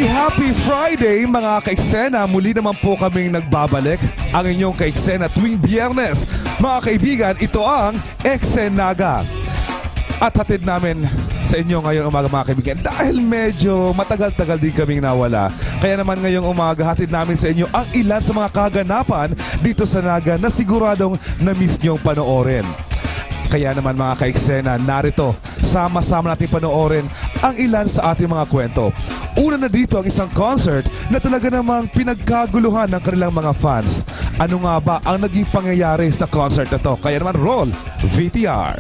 Happy Friday mga ka-eksena! Muli naman po kaming nagbabalik ang inyong ka-eksena tuwing Biyernes. Mga kaibigan, ito ang Eksenaga. At hatid namin sa inyo ngayong umaga mga kaibigan dahil medyo matagal-tagal din kaming nawala. Kaya naman ngayong umaga hatid namin sa inyo ang ilan sa mga kaganapan dito sa Naga na siguradong na-miss nyong panoorin. Kaya naman mga ka-eksena, narito, sama-sama natin panoorin ang ilan sa ating mga kwento. Una na dito ang isang concert na talaga namang pinagkaguluhan ng kanilang mga fans. Ano nga ba ang naging pangyayari sa concert na to? Kaya naman roll VTR.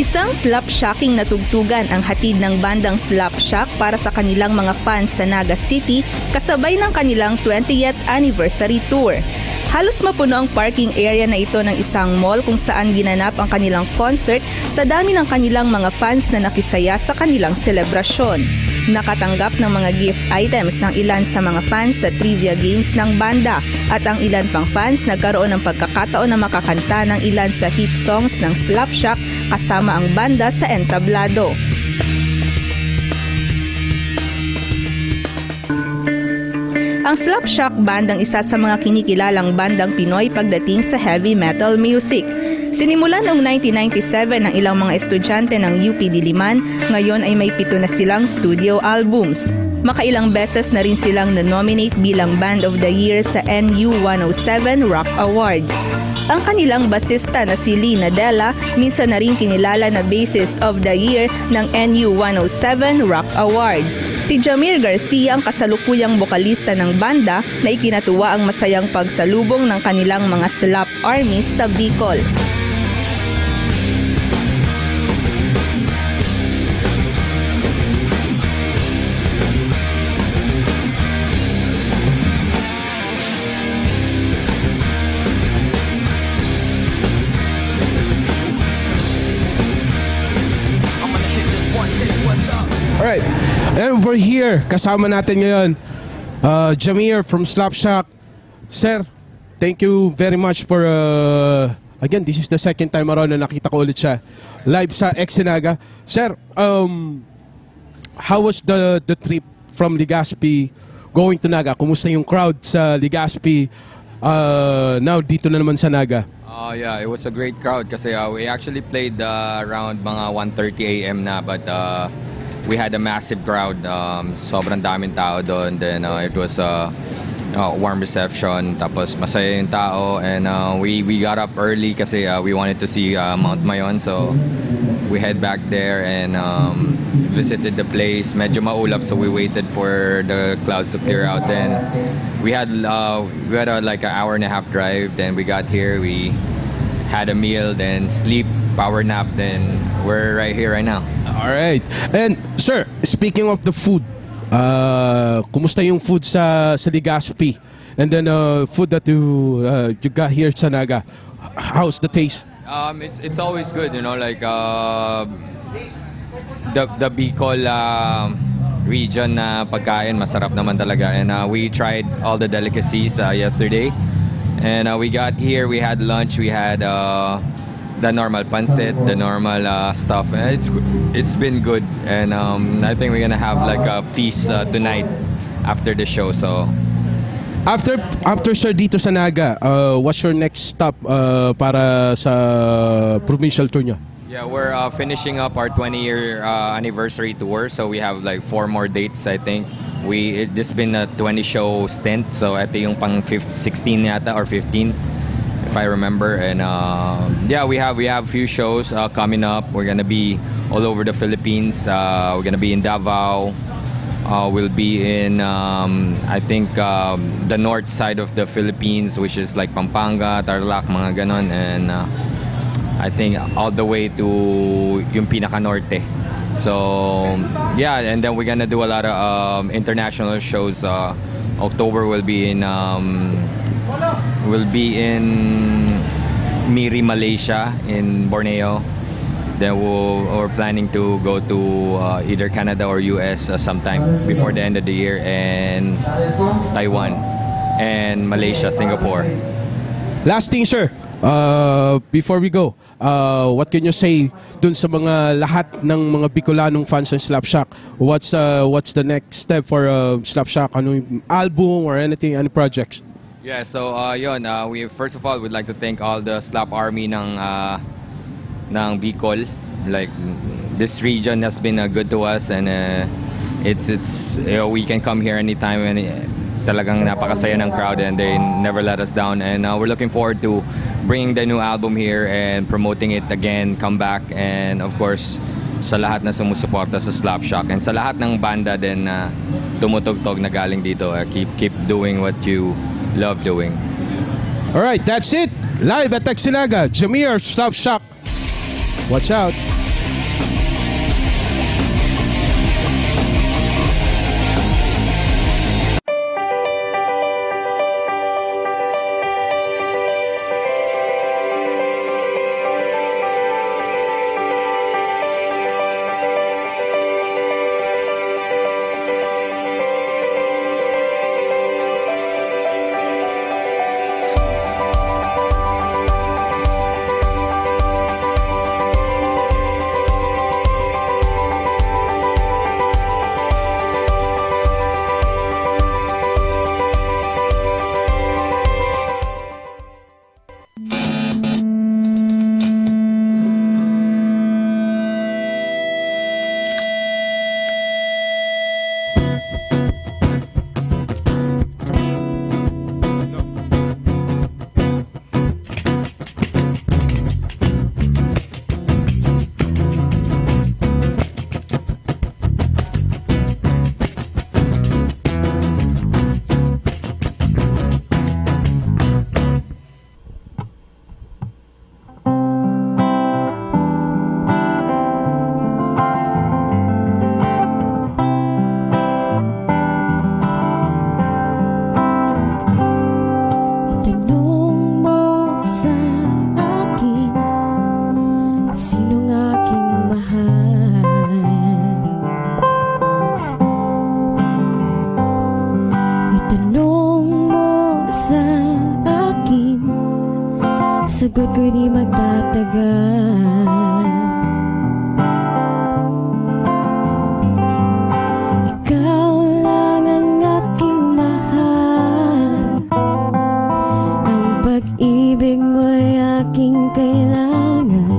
Isang slap-shocking na tugtugan ang hatid ng bandang Slapshock para sa kanilang mga fans sa Naga City kasabay ng kanilang 20th anniversary tour. Halos mapuno ang parking area na ito ng isang mall kung saan ginanap ang kanilang concert sa dami ng kanilang mga fans na nakisaya sa kanilang selebrasyon. Nakatanggap ng mga gift items ang ilan sa mga fans sa trivia games ng banda at ang ilan pang fans nagkaroon ng pagkakataon na makakanta ng ilan sa hit songs ng Slapshock kasama ang banda sa entablado. Ang Slapshock Band ang isa sa mga kinikilalang bandang Pinoy pagdating sa heavy metal music. Sinimulan noong 1997 ng ilang mga estudyante ng UP Diliman, ngayon ay may 7 na silang studio albums. Makailang beses na rin silang na-nominate bilang Band of the Year sa NU 107 Rock Awards. Ang kanilang basista na si Lee Nadella, minsan na rin kinilala na Bassist of the Year ng NU 107 Rock Awards. Si Jamir Garcia ang kasalukuyang bokalista ng banda na ikinatuwa ang masayang pagsalubong ng kanilang mga slap armies sa Bicol. Alright, and over here, kasama natin ngayon, Jamir from Slapshock. Sir, thank you very much for, again, this is the second time around na nakita ko ulit siya live sa Eksenaga. Sir, how was the trip from Legazpi going to Naga? Kumusta yung crowd sa Legazpi now dito na naman sa Naga? Yeah, it was a great crowd kasi we actually played around mga 1:30 a.m. na but we had a massive crowd. Sobrang daming tao doon. Then it was a warm reception. Tapos masaya yung tao. And we got up early kasi we wanted to see Mount Mayon. So we head back there and visited the place. Medyo maulap, so we waited for the clouds to clear out. Then we had like an hour and a half drive. Then we got here. We had a meal, then sleep, power nap. Then we're right here right now. All right. And sir, speaking of the food, kumusta yung food sa Legazpi? And then food that you got here sa Naga, how's the taste? It's always good, you know, like the Bicol region na pagkain masarap naman talaga. And we tried all the delicacies yesterday. And we got here, we had lunch, we had the normal pancit, the normal stuff. It's been good, and I think we're gonna have like a feast tonight after the show. So after sir dito sa Naga, what's your next stop para sa provincial tour nyo? Yeah, we're finishing up our 20-year anniversary tour, so we have like 4 more dates, I think. This been a 20-show stint, so ito yung pang 16 yata or 15. If I remember. And yeah, we have few shows coming up. We're gonna be all over the Philippines. We're gonna be in Davao. We'll be in I think the north side of the Philippines, which is like Pampanga, Tarlac, mga ganon, and I think all the way to yung pinaka norte. So yeah, and then we're gonna do a lot of international shows. October will be in Miri, Malaysia, in Borneo. Then we're planning to go to either Canada or US sometime before the end of the year, and Taiwan and Malaysia, Singapore. Last thing, sir. before we go, what can you say dun sa mga lahat ng mga Bicolanong fans ng Slapshot? What's the next step for Slapshot? Ano yung album or anything, any projects? Yeah, so yun, we first of all would like to thank all the Slap Army ng Bicol. Like, this region has been good to us, and it's we can come here anytime, and talagang napakasaya ng crowd, and they never let us down. And we're looking forward to bringing the new album here and promoting it again, come back, and of course sa lahat na sumusuporta sa Slapshot and sa lahat ng banda din na tumutugtog na galing dito, keep doing what you love doing. Alright, that's it. Live at Exenaga, Jameer, Slapshot. Watch out. Sagot ko'y di magtatagal. Ikaw lang ang aking mahal. Ang pag-ibig mo'y aking kailangan.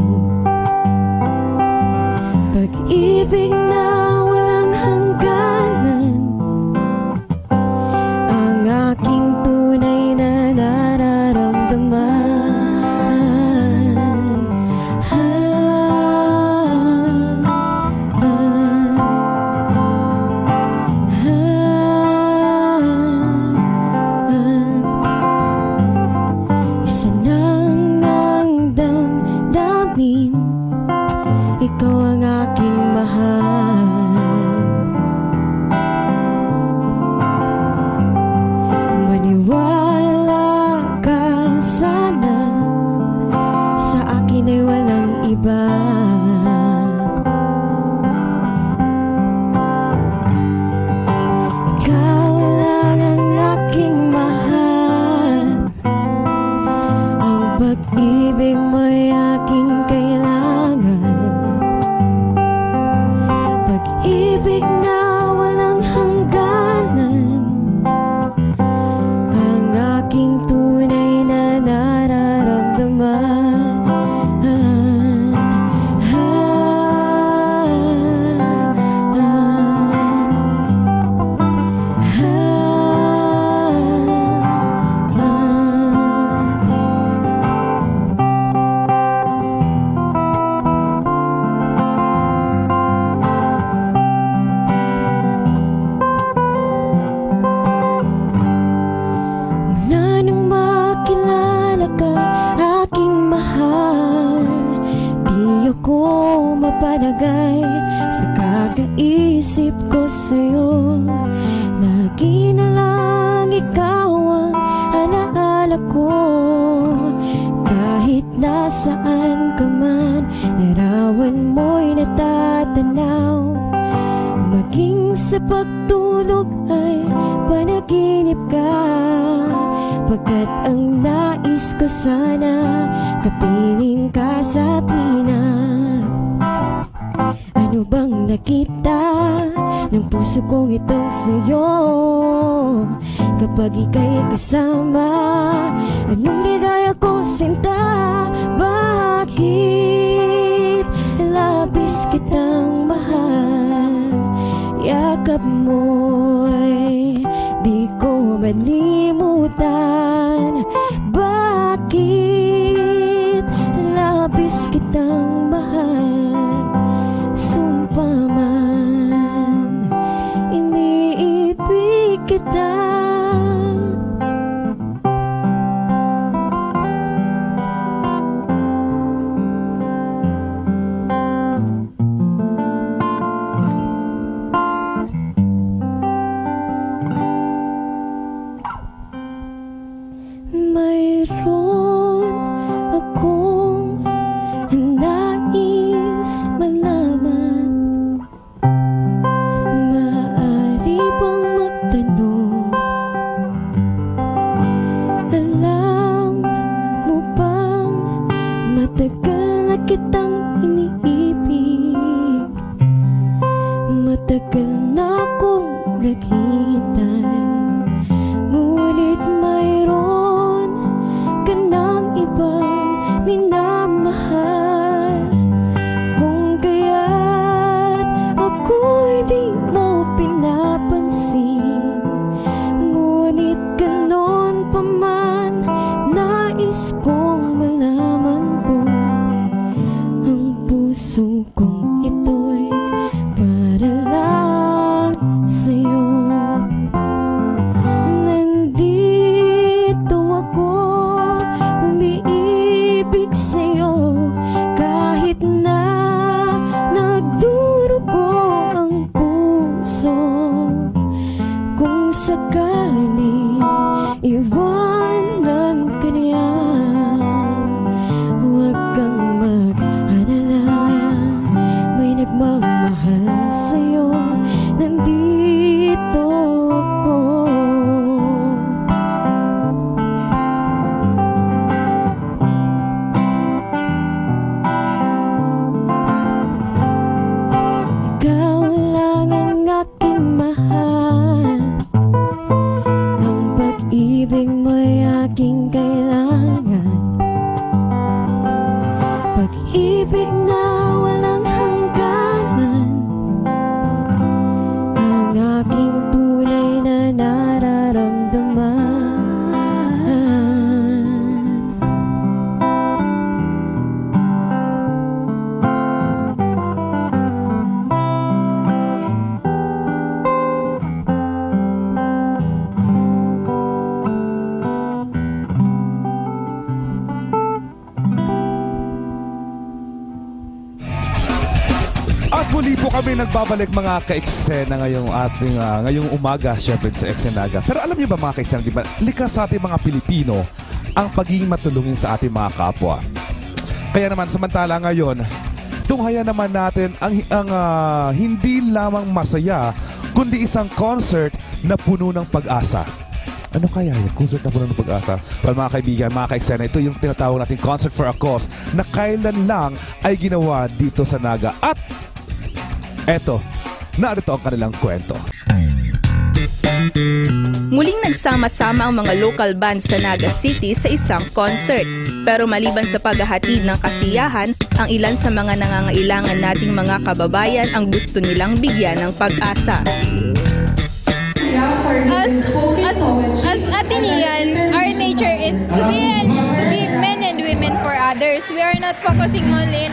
Pag-ibig na walang hangganan. Ang aking tunay na nararamdaman. Ikaw ang aking mahal. Maniwala ka sana, sa akin ay walang iba. Ikaw lang ang aking mahal. Ang pag-ibig mo'y aking kailangan. Pag-ibig na walang hangganan. Ang aking tunay na nararamdaman. Mapanagay sa kakaisip ko sa'yo. Lagi na lang ikaw ang alaala ko. Kahit nasaan ka man, larawan mo'y natatanaw. Maging sa pagtulog ay panaginip ka. Pagkat ang nais ko sana kapiling ka sa tina. Ano bang nakita ng puso kong ito sa'yo? Kapag ika'y kasama, anong ligaya ko sinta? Bakit labis kitang mahal? Yakap mo'y di ko malimutan. Bakit labis kitang mahal? Sumpa man, iniibig kita. Mayroon akong nais malaman. Maaari bang magtanong? Alam mo bang matagal na kitang iniibig? Matagal na akong naghihintay. Ngunit mayroon ka ng ibang minamahal. Kung kaya't ako'y di mo pinapansin, ngunit ganon pa man, nais kong malaman mo. Ang puso kong ito'y para lang sa'yo. Nandito ako, umiibig sa'yo, kahit na nagdurugo ang puso. Kung sakaling iwanan ka niya, huwag kang mag-alala, may nagmamahal sa'yo. Nandito ako. Ikaw lang ang aking mahal. Ang pag-ibig mo'y aking kailangan. Pag-ibig na walang hangganan, ang aking tunay na nararamdaman. At muli po kami nagbabalik mga ka-eksena ngayong umaga, syempre sa Eksenaga. Pero alam niyo ba mga ka-eksena, di ba, likas sa ating mga Pilipino ang pagiging matulungin sa ating mga kapwa. Kaya naman samantala ngayon, tunghayan naman natin ang hindi lamang masaya, kundi isang concert na puno ng pag-asa. Ano kaya yun? Concert na puno ng pag-asa? Well, mga kaibigan, mga ka-eksena, ito yung tinatawag natin Concert for a Cause na kailan lang ay ginawa dito sa Naga. At eto, narito ang kanilang kwento. Muling nagsama-sama ang mga local bands sa Naga City sa isang concert. Pero maliban sa paghahatid ng kasiyahan, ang ilan sa mga nangangailangan nating mga kababayan ang gusto nilang bigyan ng pag-asa. As Atenean, our nature is to be men and women for others. We are not focusing only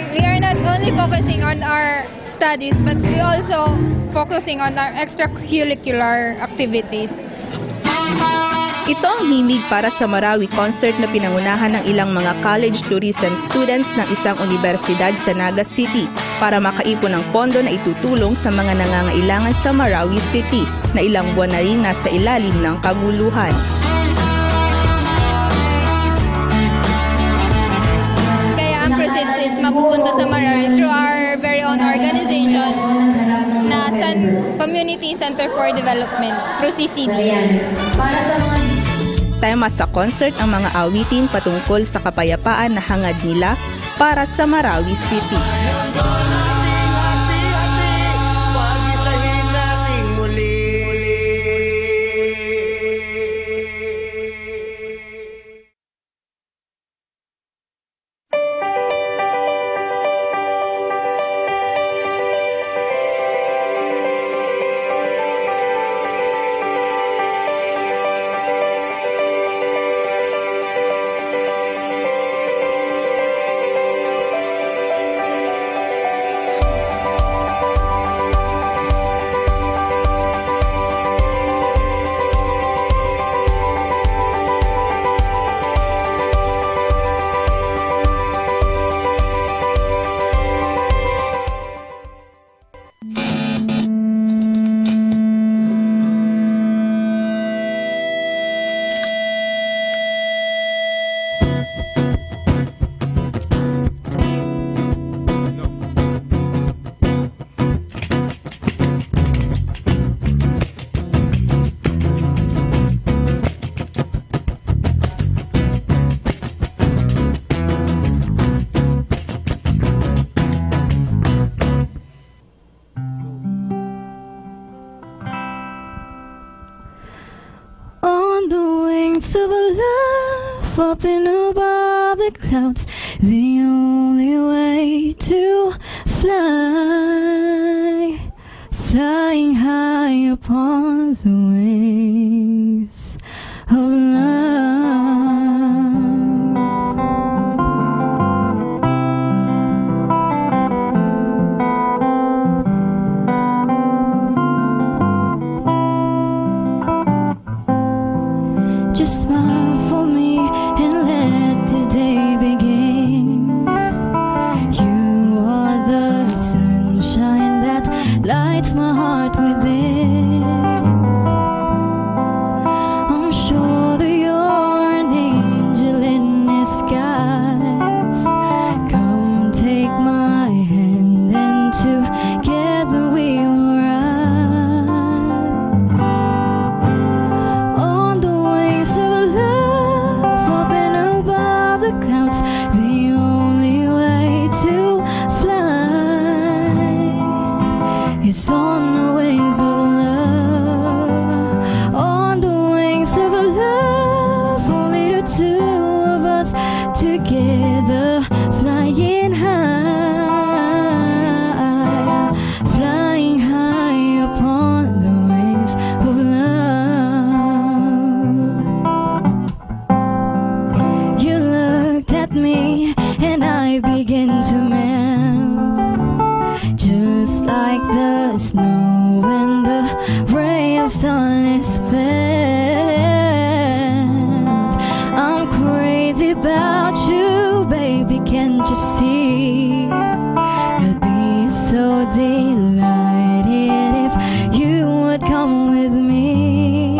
we are not only focusing on our studies, but we also focusing on our extracurricular activities. Ito ang himig para sa Marawi concert na pinangunahan ng ilang mga college tourism students ng isang universidad sa Naga City para makaipon ng pondo na itutulong sa mga nangangailangan sa Marawi City na ilang buwan na rin nasa ilalim ng kaguluhan. Kaya ang proceeds is mapupunta sa Marawi through our very own organization na Community Center for Development through CCD. Tema sa concert ang mga awitin patungkol sa kapayapaan na hangad nila para sa Marawi City. Of a love up in above the clouds, the only way to fly, flying high upon the wings of love. Just smile for me and let the day begin. You are the sunshine that lights my heart within. I'm sure that you're an angel in disguise. Come take my hand and together we will ride on the wings of love up and above the clouds. The only way to fly is on the wings of love. On the wings of love, only the two of us together, flying high, flying high upon the wings of love. You looked at me and I began to melt, just like the snow when the ray of sun is felt. I'm crazy about you, baby, can't you see? I'd be so delighted if you would come with me.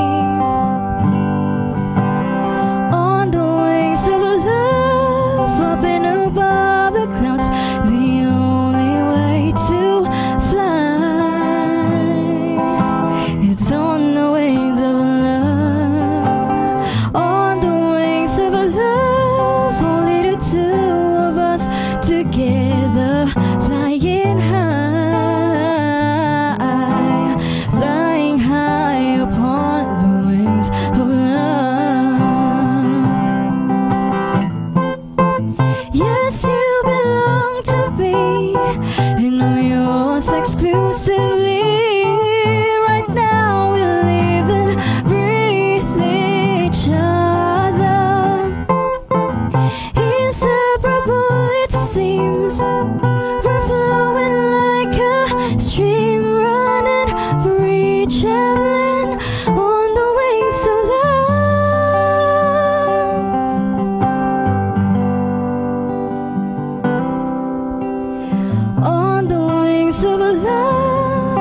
On the wings of love, up and above the clouds, the only way to fly is on the wings of love. On the wings of love, only the two of us together, flying high, flying high upon the wings of love. Yes, you belong to me, and I'm yours exclusively. Right now we live and breathe each other, inseparable it seems. We're flowing like a stream, running free, traveling on the wings of love. On the wings of love,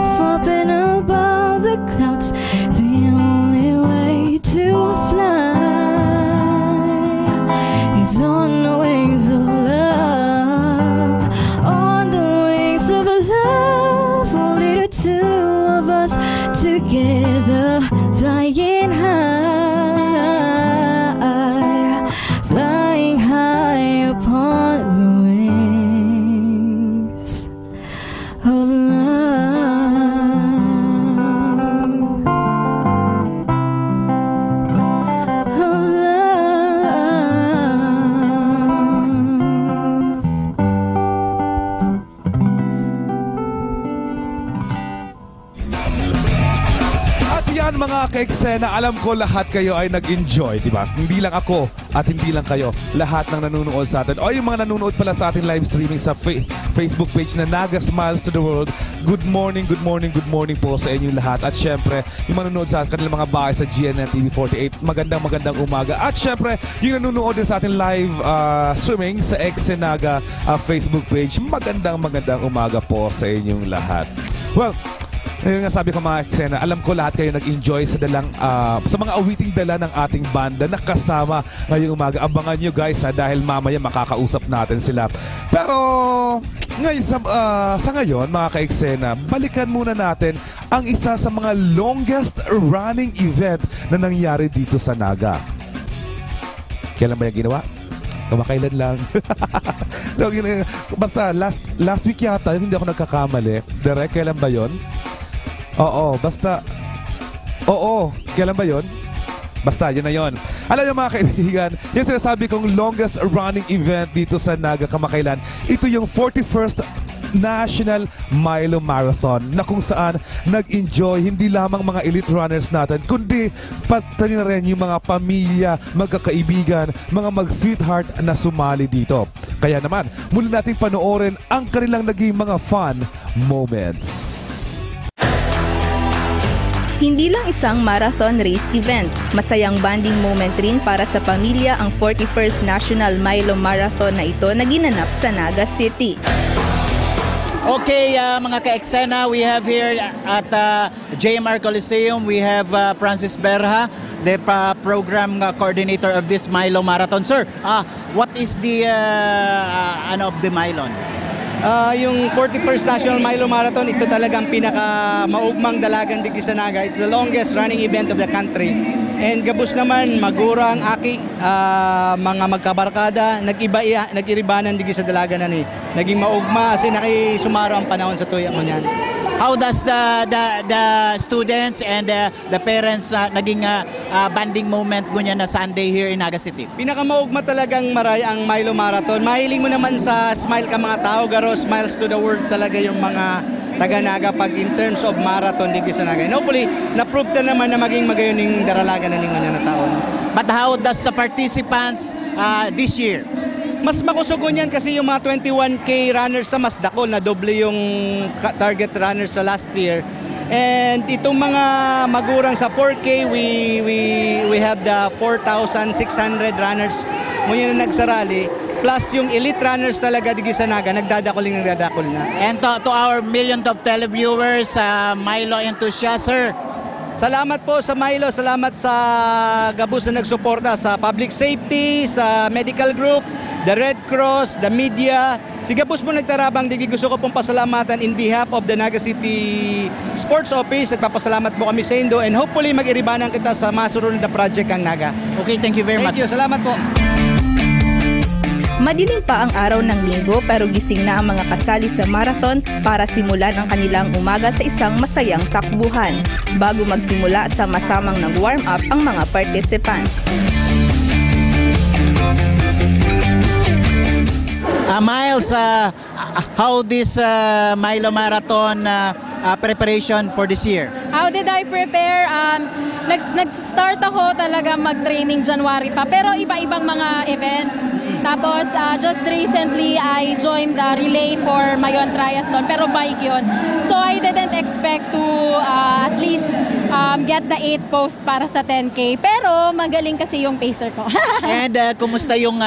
mga ka-eksena, alam ko lahat kayo ay nag-enjoy, di ba? Hindi lang ako at hindi lang kayo. Lahat ng nanonood sa atin. O yung mga nanonood pala sa atin live streaming sa Facebook page na Naga Smiles to the World. Good morning, good morning, good morning po sa inyo lahat. At syempre, yung manonood sa kanilang mga bahay sa GNN TV48, magandang umaga. At syempre, yung nanonood din sa atin live swimming sa Exenaga Facebook page, magandang umaga po sa inyong lahat. Well, yung nga sabi ko mga eksena, alam ko lahat kayo nag-enjoy sa sa mga awiting dala ng ating banda na kasama ngayong umaga. Abangan nyo guys dahil mamaya makakausap natin sila. Pero ngayon, sa ngayon mga ka-eksena, balikan muna natin ang isa sa mga longest running event na nangyari dito sa Naga. Kailan ba yung ginawa? Kumakailan lang. Basta last week yata, hindi ako nagkakamali. Direk, kailan ba yon? Oo, kailan ba yun? Basta, yun na yun. Alam niyo mga kaibigan, yung sinasabi kong longest running event dito sa Naga kamakailan, ito yung 41st National Milo Marathon na kung saan nag-enjoy hindi lamang mga elite runners natin, kundi pati na rin yung mga pamilya, magkakaibigan, mga mag-sweetheart na sumali dito. Kaya naman, muli natin panoorin ang kanilang naging mga fun moments. Hindi lang isang marathon race event, masayang bonding moment rin para sa pamilya ang 41st National Milo Marathon na ito na ginanap sa Naga City. Okay, mga ka-eksena, we have here at JMR Coliseum, we have Francis Berha, the program coordinator of this Milo Marathon. Sir, what is the of the Milo? Yung 41st National Milo Marathon, ito talagang pinaka-maugmang dalagang digdi sa Naga. It's the longest running event of the country. And gabos naman, magurang, aki, mga magkabarkada, nag-iribanan digdi sa dalaga na ni. Naging maugma, kasi nakisumaro ang panahon sa tuya mo niyan. How does the students and the parents naging banding moment gunya na Sunday here in Naga City? Pinakamaugma talagang maray ang Milo Marathon. Mahiling mo naman sa smile ka mga tao, garo smiles to the world talaga yung mga taga-Naga pag in terms of marathon digdi sa Naga. And hopefully, na-prove na naman na maging magayon yung daralaga na ningon na taon. But how does the participants this year? Mas makusugon yan kasi yung mga 21K runners sa mas dakol na doble yung target runners sa last year. And itong mga magurang sa 4K, we have the 4,600 runners muna na nagsarali. Plus yung elite runners talaga digi sa Naga, nagdadakol na. And to our millions of televiewers, Milo enthusiasts, sir, salamat po sa Milo, salamat sa gabos na nagsuporta sa public safety, sa medical group, the Red Cross, the media. Si gabos mo nagtarabang, digi gusto ko pong pasalamatan in behalf of the Naga City Sports Office. Nagpapasalamat po kami sa Indo and hopefully mag-iribanan kita sa masunod na project ang Naga. Okay, thank you very much. Thank you, salamat po. Madilim pa ang araw ng linggo pero gising na ang mga kasali sa marathon para simulan ang kanilang umaga sa isang masayang takbuhan bago magsimula sa masamang nag-warm up ang mga participants. Miles, how this Milo Marathon preparation for this year? How did I prepare? Nag-start ako talaga mag-training January pa, pero iba-ibang mga events. Tapos, just recently, I joined the relay for Mayon Triathlon, pero bike yun. So, I didn't expect to at least get the 8 post para sa 10K. Pero, magaling kasi yung pacer ko. And kumusta yung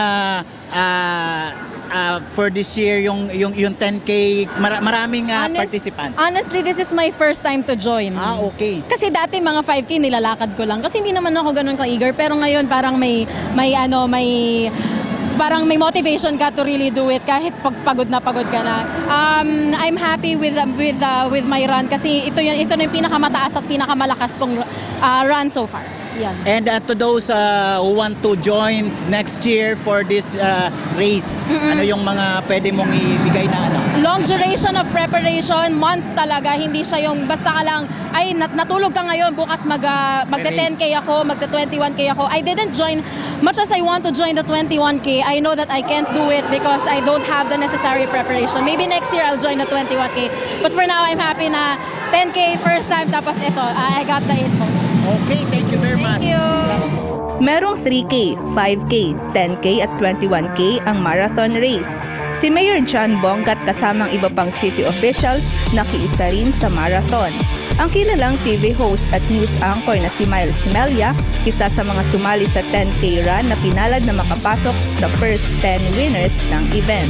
for this year, yung 10K, maraming participant? Honestly, this is my first time to join. Okay. Kasi dati mga 5K nilalakad ko lang. Kasi hindi naman ako ganun ka-eager. Pero ngayon parang parang may motivation ka to really do it kahit pagod na ka na. I'm happy with my run kasi ito na yung pinakamataas at pinakamalakas kong run so far. Yan. And to those who want to join next year for this race, ano yung mga pwede mong ibigay na ano? Long duration of preparation, months talaga, hindi siya yung basta ka lang, ay natulog ka ngayon, bukas magte-10K ako, magte-21K ako. I didn't join, much as I want to join the 21K, I know that I can't do it because I don't have the necessary preparation. Maybe next year I'll join the 21K. But for now, I'm happy na 10K first time, tapos ito, I got the 8 posts. Okay, thank you very much. Thank you. Merong 3K, 5K, 10K at 21K ang marathon race. Si Mayor John Bongat kasamang iba pang city officials nakiisa rin sa marathon. Ang kilalang TV host at news anchor na si Miles Melia, isa sa mga sumali sa 10K run na pinalad na makapasok sa first 10 winners ng event.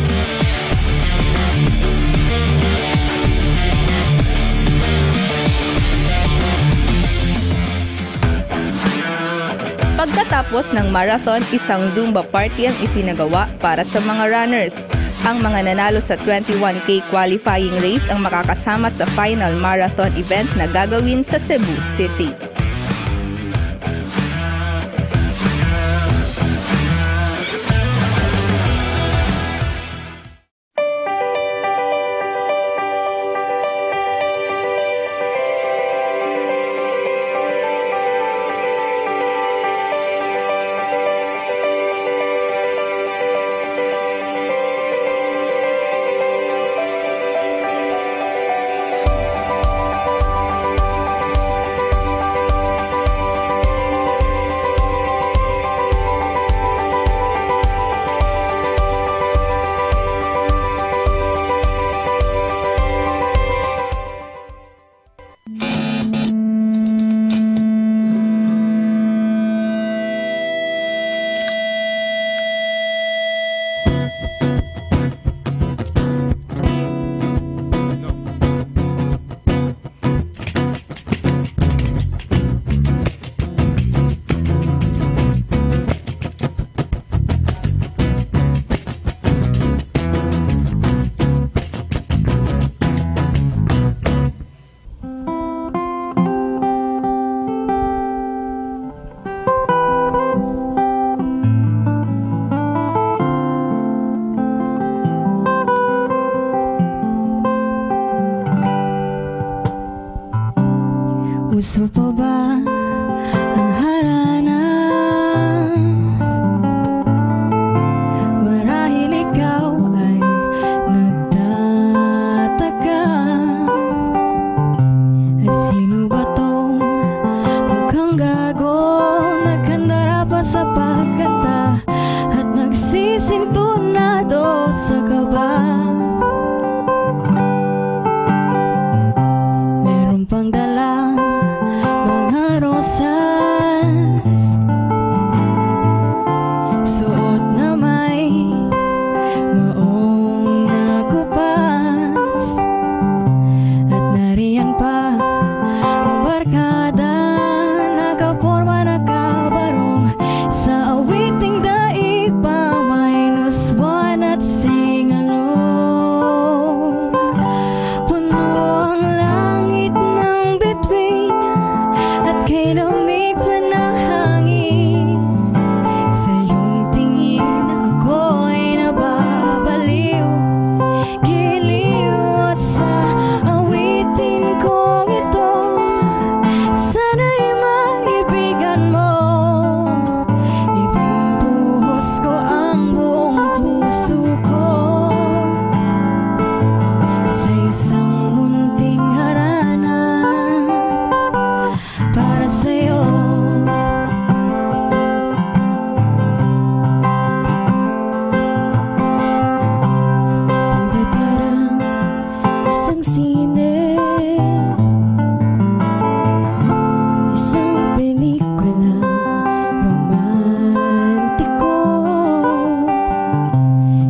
Pagkatapos ng marathon, isang Zumba party ang isinagawa para sa mga runners. Ang mga nanalo sa 21K qualifying race ang makakasama sa final marathon event na gagawin sa Cebu City. Gusto pa ba ang haranan? Marahil ikaw ay nagtataka. Sino ba tong mukhang gago? Nagkandara pa sa pagkanta at nagsisintunado sa kaba. Meron pang dalang rosas, suot na may maong nakupas, at nariyan pa ang barkada, nakaporma nakabarong sa awiting daig pa minus one at sing-along. Puno ang langit ng bituin at kay lamig pa ng hangin. Sa iyong tingin ako'y nababaliw, giliw at sa awitin kong ito. Sana'y maibigan mo, ibubuhos ko ang buong puso ko sa isang munting harana para sa'yo. Buhay parang isang sine, isang pelikulang romantiko.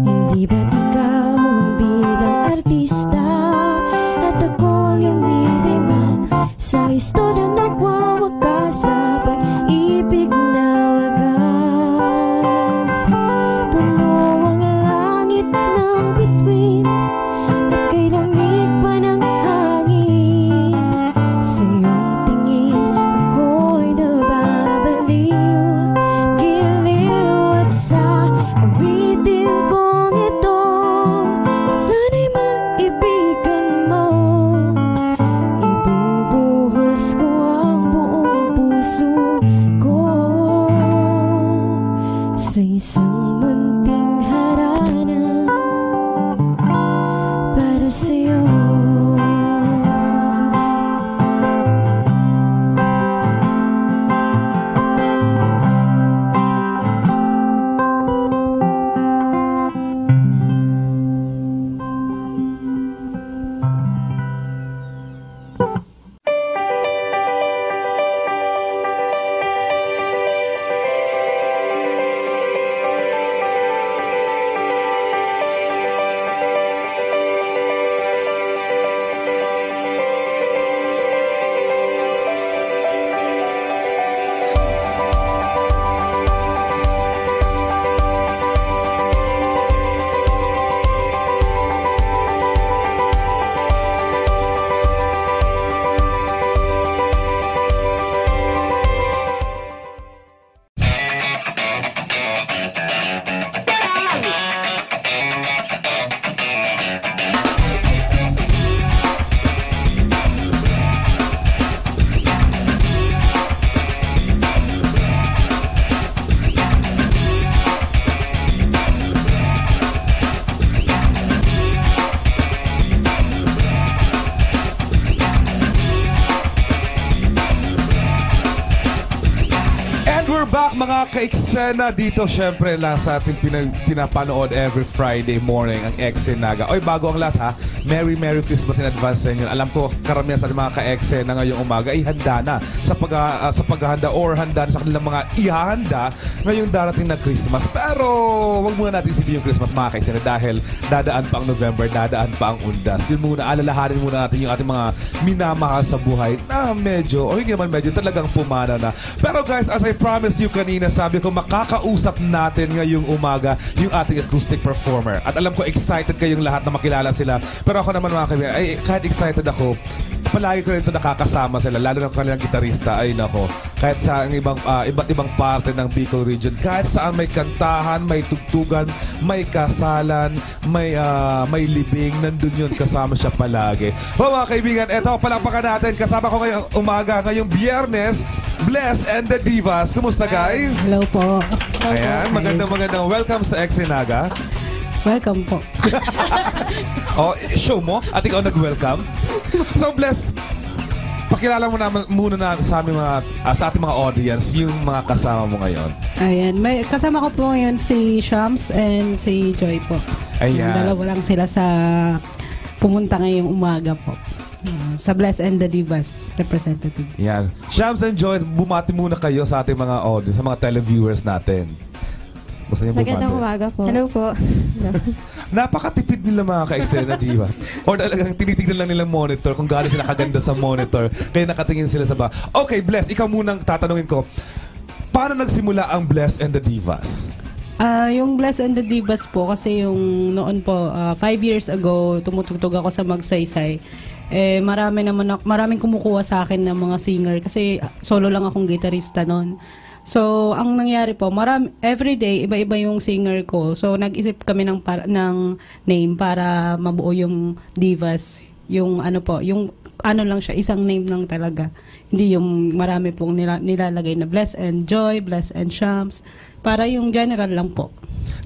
Hindi ba't ikaw ang bidang artista at ako ang iyong leading man sa istorya nagwawakas sa pag-ibig na wagas? Puno ang langit ng bituin at kay lamig pa ng back mga ka-eksena dito syempre lang sa ating pinapanood every Friday morning ang Eksena. Oy, bago ang lahat ha, Merry Christmas in advance sa inyo. Alam ko karamihan sa mga ka-eksena ngayong umaga ay handa na sa paghahanda or handa na sa kanilang mga ihahanda ngayong darating na Christmas. Pero wag muna natin isipin yung Christmas mga ka-eksena dahil dadaan pa ang November, dadaan pa ang undas. Yun muna, alalahanin muna natin yung ating mga minamahal sa buhay na medyo, o hindi naman medyo, talagang pumana na. Pero guys, as I promised you kanina, sabi ko makakausap natin ngayong umaga yung ating acoustic performer. At alam ko excited kayong lahat na makilala sila. Pero ako naman mga kaibigan, ay kahit excited ako, palagi ko rin ito nakakasama sila, lalo na kanilang gitarista, ay nako. Kahit sa iba't ibang parte ng Bicol region, kahit saan may kantahan, may tugtugan, may kasalan, may libing, nandun yun, kasama siya palagi. Mga kaibigan, eto, palakpakan natin, kasama ko ngayong umaga, ngayong Biyernes, Bless and the Divas. Kumusta guys? Hello po. Ayan, magandang welcome sa Eksena. Welcome po. Oh, show mo at ikaw nag-welcome. So Bless, pakilala mo naman muna na sa aming sa ating mga audience yung mga kasama mo ngayon. Ayan, may kasama ko po ngayon si Shams and si Joy po. Ayan. Dalawa lang sila sa pumunta ngayong umaga po. Sa Bless and the Divas representative. Yan. Shams and Joy, bumati muna kayo sa ating mga audience, sa mga televiewers natin. Gusto niyo bumati? Magandang umaga po. Hello po. Napakatipid nila mga ka-eksena, di ba? Or talagang tinitignan lang nilang monitor kung gaano sila kaganda sa monitor. Kaya nakatingin sila sa ba. Okay, Bless, ikaw munang tatanungin ko. Paano nagsimula ang Bless and the Divas? Yung Bless and the Divas po, kasi yung noon po, 5 years ago, tumutugtog ako sa Magsaysay. Maraming kumukuha sa akin ng mga singer kasi solo lang akong gitarista noon. So, ang nangyari po, everyday, iba-iba yung singer ko. So, nag-isip kami ng name para mabuo yung Divas. Yung lang siya, isang name lang talaga. Hindi yung marami pong nilalagay na Bless and Joy, Bless and Shams. Para yung general lang po.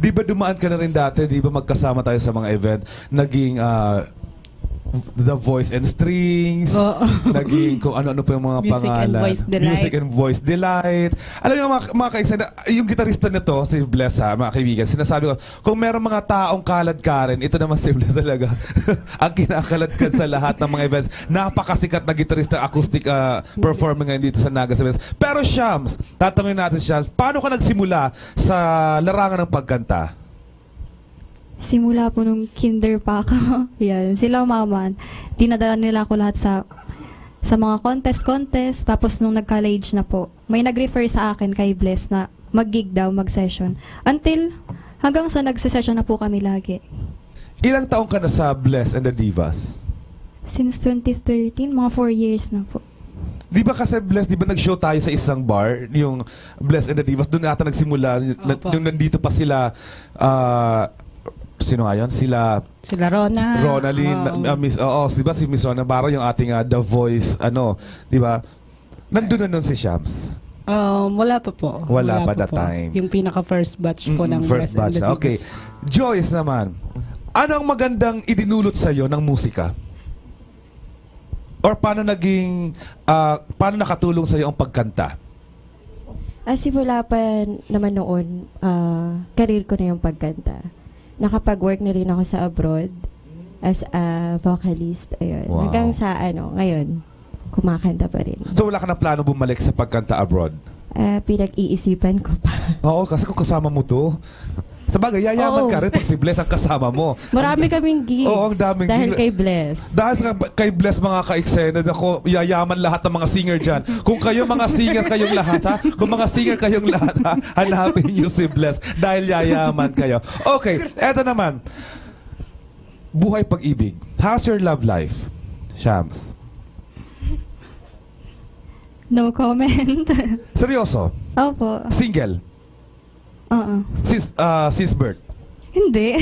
Di ba dumaan ka na rin dati, di ba magkasama tayo sa mga event, naging The Voice and Strings, naging kung ano-ano pa yung mga Music pangalan. and Voice Delight. Music and Voice Delight. Alam niyo mga ka-eksena, yung gitarista nito, si Bless ha, mga kaibigan, sinasabi ko, kung meron mga taong kalad ka rin, ito naman si Bless talaga. Ang kinakaladkad sa lahat ng mga events. Napakasikat na gitarista, acoustic performer ngayon dito sa Naga Events. Pero Shams, tatanungin natin Shams, paano ka nagsimula sa larangan ng pagkanta? Simula po nung kinder pa ako. Yan, sila mama. Dinadala nila ako lahat sa mga contest. Tapos nung nag-college na po, may nag-refer sa akin kay Bless na mag-gig daw, mag-session. Hanggang sa nag-session na po kami lagi. Ilang taong ka na sa Bless and the Divas? Since 2013, mga 4 years na po. Di ba kasi Bless, di ba nag-show tayo sa isang bar, yung Bless and the Divas, doon ata nagsimula, yung nandito pa sila, sino nga yun? Sila Ronalyn, diba si Miss Rona Navarro, yung ating The Voice, diba? Nandun na nun si Shams. Wala pa po. Wala pa that time. Yung pinaka first batch po ng first batch. Okay. Joyce naman, ano ang magandang idinulot sa'yo ng musika? Or paano nakatulong sa'yo ang pagkanta? Simula pa naman noon, career ko na yung pagkanta. Nakapag-work na rin ako sa abroad as a vocalist. Ayun. Wow. Hanggang sa ngayon, kumakanta pa rin. So wala ka ng plano bumalik sa pagkanta abroad? Pinag-iisipan ko pa. Oo, kasi kung kasama mo to, sa bagay, yayaman ka rin pag si Bless ang kasama mo. Marami kaming gigs. Oo, ang daming dahil gigs. kay Bless. Dahil kay Bless mga ka-eksena, ako, yayaman lahat ng mga singer dyan. Kung kayo mga singer kayong lahat, ha? Kung mga singer kayong lahat, ha? Hanapin nyo si Bless dahil yayaman kayo. Okay, eto naman. Buhay pag-ibig. How's your love life, Shams? No comment. Seryoso? Opo. Single? Sis Bert? Hindi.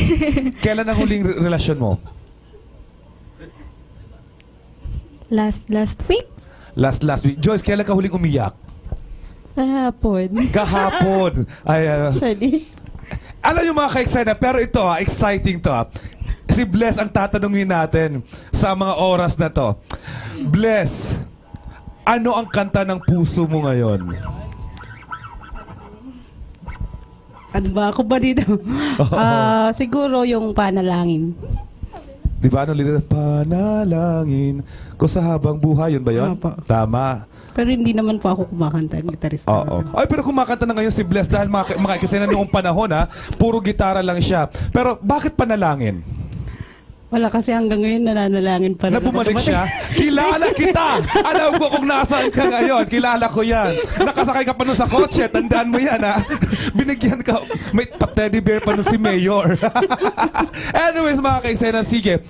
Kailan ang huling relasyon mo? Last week. Last week. Joyce, kailan ka huling umiyak? Kahapon. Ay, Actually. Alam niyo mga ka-excited, pero ito exciting to. Si Bless ang tatanungin natin sa mga oras na to. Bless, ano ang kanta ng puso mo ngayon? Ano ba? Ako ba dito? Siguro yung panalangin. Di ba? Ano lilit? Panalangin ko sa habang buhay. Yun ba yun? Opo. Tama. Pero hindi naman po ako kumakanta. Gitarista. Oo. Ay, pero kumakanta na ngayon si Bless dahil mga eksena noong panahon puro gitara lang siya. Pero bakit panalangin? Wala kasi hanggang ngayon nananalangin pa rin. Na bumalik siya, kilala kita! Alam ko kung nasaan ka ngayon. Kilala ko yan. Nakasakay ka pa nun sa kotse. Tandaan mo yan, Binigyan ka. May teddy bear pa nun si Mayor. Anyways, mga kaisena, sige.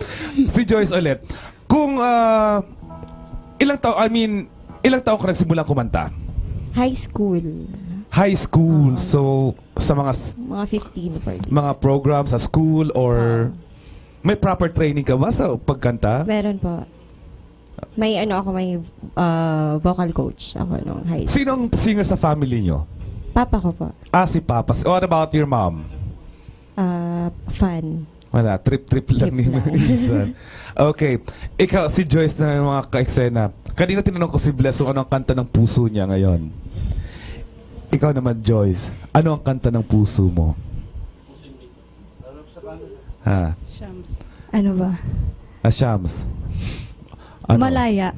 Si Joyce ulit. Kung, ilang taon ka nagsimulang kumanta? High school. High school. So, sa mga 15 pa. mga program sa school or may proper training ka ba sa pagkanta? Meron po. May vocal coach ako nung high school. Sinong singer sa family nyo? Papa ko po. Si Papa. What about your mom? Fan. Wala, trip lang ni Marisa. Okay. Ikaw, si Joyce na mga ka-eksena. Kanina tinanong ko si Bless kung ano ang kanta ng puso niya ngayon. Ikaw naman, Joyce. Ano ang kanta ng puso mo? Shams. Ano ba? Shams. Ano? Malaya.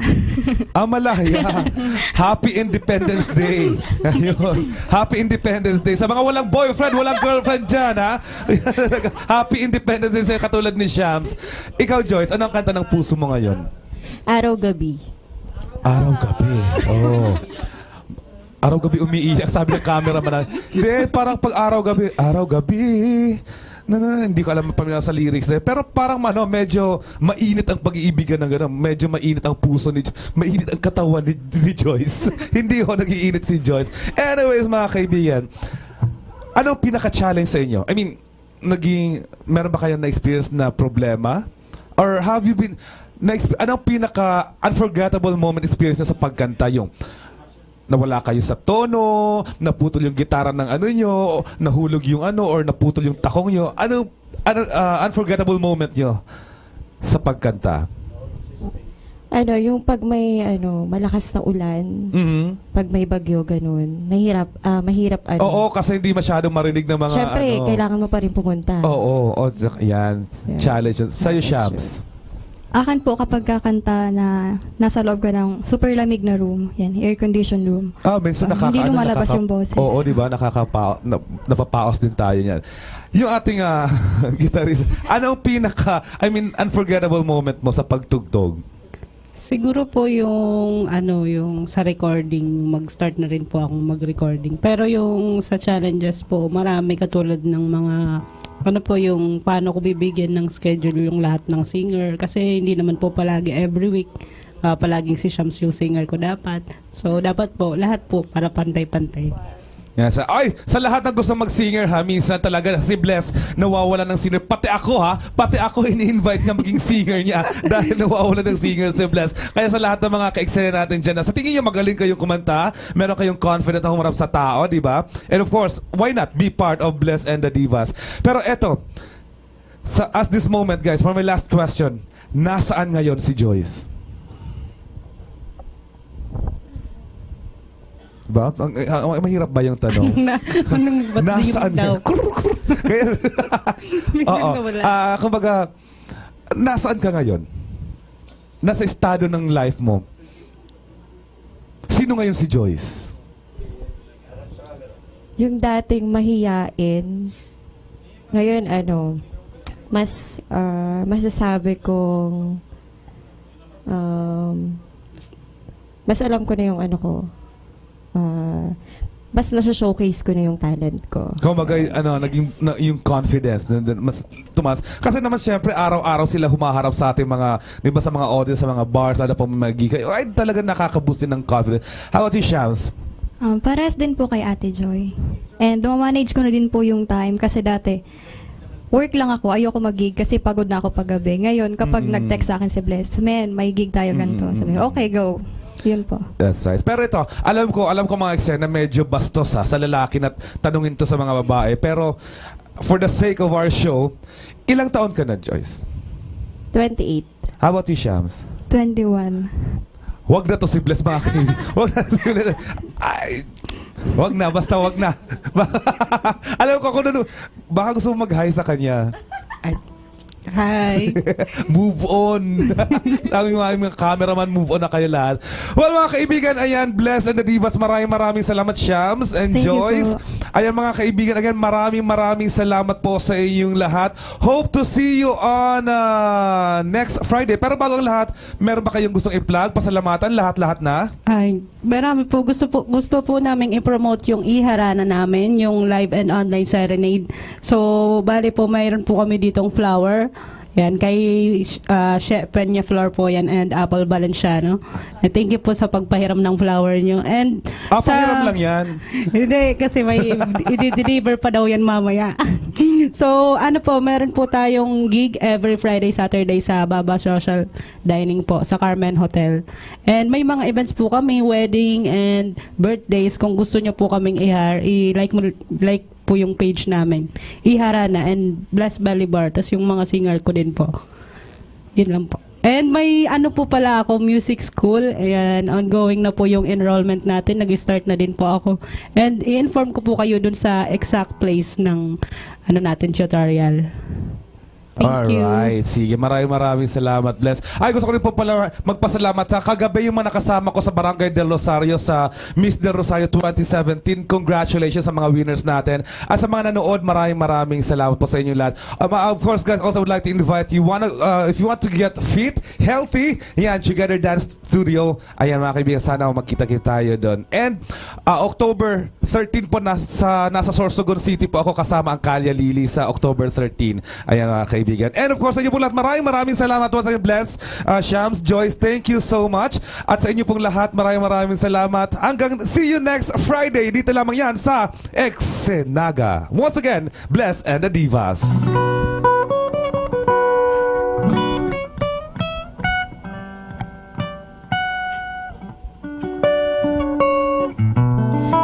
Malaya. Happy Independence Day. Ayun. Happy Independence Day. Sa mga walang boyfriend, walang girlfriend dyan, Happy Independence Day sa katulad ni Shams. Ikaw, Joyce, ano ang kanta ng puso mo ngayon? Araw-gabi. Araw-gabi. Oh. Araw-gabi umiiyak. Sabi ng cameraman hindi, parang pag araw-gabi, hindi ko alam pamilya sa lyrics pero parang medyo mainit ang pag-iibigan ng gano'n. Medyo mainit ang puso mainit ang katawan ni Joyce. Hindi nag-iinit si Joyce. Anyways, mga kaibigan, anong pinaka-challenge sa inyo? I mean, meron ba kayong na-experience na problema? Or have you been, anong pinaka-unforgettable moment experience sa pagkanta? Yung nawala kayo sa tono, naputol yung gitara ng nyo, nahulog yung or naputol yung takong nyo. Ano unforgettable moment nyo sa pagkanta? Yung pag may malakas na ulan, pag may bagyo ganun, mahirap Oo, kasi hindi masyadong marinig ng mga Siyempre, kailangan mo pa rin pumunta. Oo, yan. Challenge. Sa'yo, Shams. Akin po kapag kakanta na nasa loob ka ng super lamig na room, yan, air-conditioned room. Minsan hindi lumalabas yung boses. Oo, di ba? Napapaos din tayo niyan. Yung ating guitarist, anong unforgettable moment mo sa pagtugtog? Siguro po yung sa recording, mag-start na rin po akong mag-recording. Pero yung sa challenges po, marami katulad ng mga yung paano ko bibigyan ng schedule yung lahat ng singer. Kasi hindi naman po palagi every week, palaging si Shams yung singer ko dapat. So, dapat po, lahat po para pantay-pantay. Sa lahat ng gusto mag-singer minsan talaga si Bless nawawala ng singer. Pati ako ini-invite niya maging singer niya dahil nawawala ng singer si Bless. Kaya sa lahat ng mga ka-eksena natin dyan, sa tingin niyo magaling kayong kumanta, meron kayong confident na humarap sa tao, di ba? And of course, why not be part of Bless and the Divas? Pero eto, as this moment guys, for my last question, nasaan ngayon si Joyce? Ba? Mahirap ba yung tanong? Nasaan daw? Kumbaga, nasaan ka ngayon? Nasa estado ng life mo. Sino ngayon si Joyce? Yung dating mahiyain, ngayon mas masasabi kong mas alam ko na yung mas nasa-showcase ko na yung talent ko. Kumbaga, naging yung confidence, mas tumas. Kasi naman siyempre, araw-araw sila humaharap sa ating mga, di ba, sa mga audience, sa mga bars, lalo pa mag-gika. Ay, talaga nakaka-boost din ng confidence. How about you, Shams? Parehas din po kay Ate Joy. And manage ko na din po yung time kasi dati, work lang ako, ayoko mag-gig kasi pagod na ako paggabi. Ngayon, kapag nag-text sa akin si Bless, may gig tayo ganito. Sabi, okay, go. Yun po. That's right. Pero ito, alam ko mga eksena medyo bastos sa lalaki na tanungin to sa mga babae. Pero for the sake of our show, ilang taon ka na, Joyce? 28. How about you, Shams? 21. Huwag na to si Bless, mga kinig. Huwag na to si Bless. Wag na, basta wag na. Alam ko kung baka gusto mo mag-hi sa kanya. Hi. Move on. Aming mga cameraman, move on na kayo lahat. Well, mga kaibigan, ayan, Bless and the Divas, maraming salamat, Shams and Thank you Joyce. po. Ayan, mga kaibigan, again, maraming salamat po sa inyong lahat. Hope to see you on next Friday. Pero bago ang lahat, meron ba kayong gustong i-plug, pasalamatan, lahat-lahat na? Ay, marami po. Gusto po namin i-promote yung iharana namin, yung live and online serenade. So, bali po, mayroon po kami ditong flower. Yan, kay Chef Peña Flor po yan and Apple Valenciano. Thank you po sa pagpahiram ng flower nyo. And pahiram lang yan. Hindi, kasi may i-deliver pa daw yan mamaya. So, ano po, meron po tayong gig every Friday, Saturday sa Baba Social Dining po sa Carmen Hotel. And may mga events po kami, wedding and birthdays. Kung gusto nyo po kaming like po yung page namin. Iharana and Bless Balibar. Tapos yung mga singer ko din po. Yun lang po. And may ano po pala ako, music school. Ayan, ongoing na po yung enrollment natin. Nag-start na din po ako. And i-inform ko po kayo dun sa exact place ng ano natin tutorial. Thank you. Alright, sige. Maraming salamat, Bless. Ay, gusto ko rin po pala magpasalamat sa kagabi yung mga nakasama ko sa Barangay del Rosario sa Miss del Rosario 2017. Congratulations sa mga winners natin. At sa mga nanood, maraming salamat po sa inyo lahat. Of course, guys, also would like to invite you, if you want to get fit, healthy, yan, Together Dance Studio. Ayan, mga kaibigan, sana magkita-kita tayo doon. And October 13 po, nasa Sorsogon City po ako kasama ang Kalya Lili sa October 13. Ayan, mga kaibigan. And of course, sa inyo po lahat, maraming salamat once again, Bless, Shams, Joyce, thank you so much. At sa inyo pong lahat, maraming salamat. Hanggang see you next Friday. Dito lamang yan sa Exenaga. Once again, Bless and the Divas.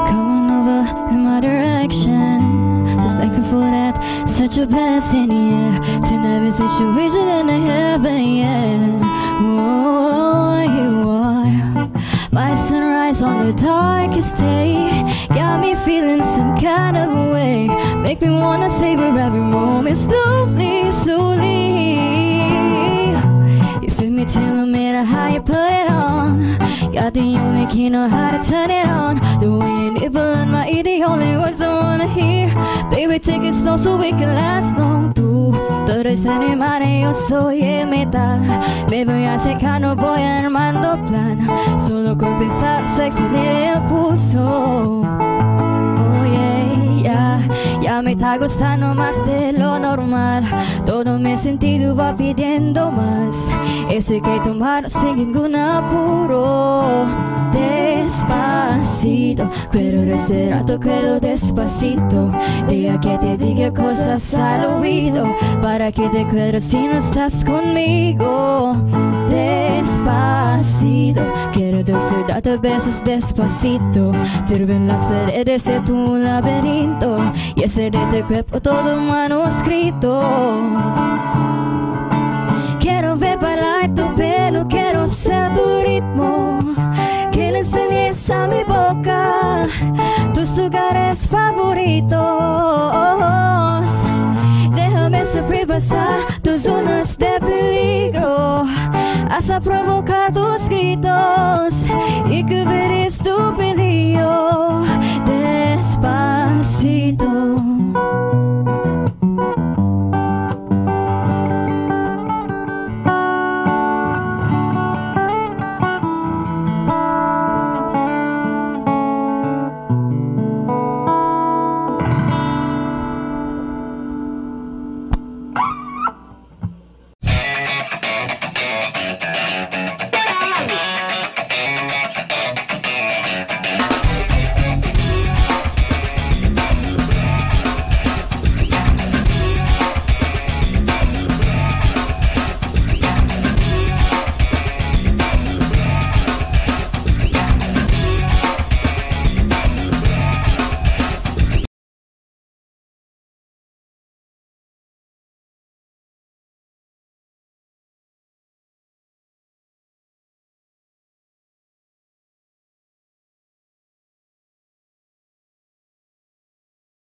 Coming over in my direction, just thankful for that. Such a blessing, yeah. Turn every situation into heaven, yeah. Whoa, you are my sunrise on the darkest day. Got me feeling some kind of way. Make me wanna savor every moment slowly. You feel me telling me how you put it on. Got the only key, know how to turn it on. The way you nibble on my ear, the only words I wanna hear. Baby, take it slow so we can last long. Tú eres el imán y yo soy el metal. Me voy acercando, voy armando plan. Solo con pensar se acelera el pulso. Oh yeah, ya me está gustando más de lo normal. Todo mi sentido va pidiendo más. Eso hay que tomar sin ningún apuro. Despacito, quiero respirar, te quedo despacito. Deja que te diga cosas al oído, para que te acuerdes si no estás conmigo. Despacito, quiero darte besos despacito. Firmen las paredes de tu laberinto y hacer de tu cuerpo todo manuscrito. Quiero ver bailar tu pelo, quiero ser tu ritmo. Que le enseñes a mi boca tus lugares favoritos. Déjame sobrepasar tus zonas de peligro, hasta provocar tus gritos y que veres tu peligro. Despacito.